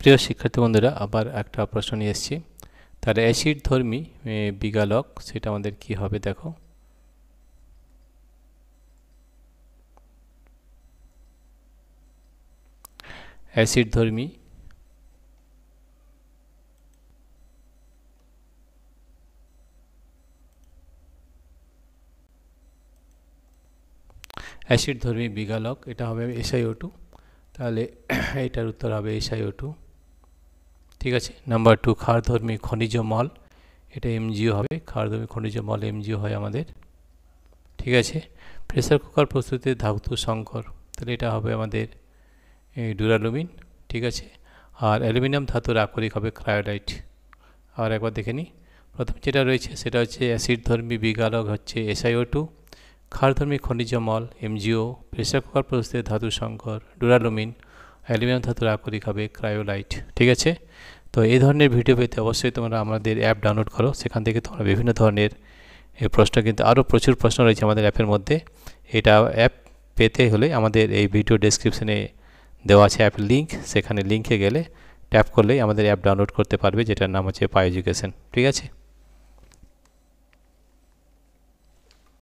প্রিয় শিক্ষার্থী বন্ধুরা, আবার একটা প্রশ্ন নিয়ে এসেছি। তাহলে অ্যাসিডধর্মী বিগালক সেটা আমাদের কি হবে দেখো। অ্যাসিডধর্মী বিগালক এটা হবে SiO2। তাহলে এটার উত্তর হবে SiO2। ঠিক আছে। নাম্বার 2 ক্ষারধর্মী খনিজ মল, এটা MgO হবে। ক্ষারধর্মী খনিজ মল MgO হয় আমাদের। ঠিক আছে। প্রেসার কুকার প্রস্তুতির ধাতু সংকর, তাহলে এটা হবে আমাদের ডুরালুমিন। ঠিক আছে। আর অ্যালুমিনিয়াম ধাতুর আকরিক হবে ক্রায়োলাইট। আর একবার দেখে নিই, প্রথম যেটা রয়েছে সেটা হচ্ছে অ্যাসিডধর্মী বিগালক হচ্ছে SiO2, ক্ষারধর্মী খনিজ মল MgO, প্রেসার কুকার প্রস্তুতির ধাতু সংকর ডুরালুমিন, অ্যালুমিনিয়াম ধাতুর আকরিক হবে ক্রায়োলাইট। ঠিক আছে। তো এই ধরনের ভিডিও পেতে অবশ্যই তোমরা আমাদের অ্যাপ ডাউনলোড করো, সেখান থেকে তোমরা বিভিন্ন ধরনের এই প্রশ্ন, কিন্তু আরও প্রচুর প্রশ্ন রয়েছে আমাদের অ্যাপের মধ্যে। এটা অ্যাপ পেতে হলে আমাদের এই ভিডিও ডেসক্রিপশনে দেওয়া আছে অ্যাপের লিঙ্ক, সেখানে লিঙ্কে গেলে ট্যাপ করলেই আমাদের অ্যাপ ডাউনলোড করতে পারবে, যেটার নাম হচ্ছে পাই এডুকেশন। ঠিক আছে।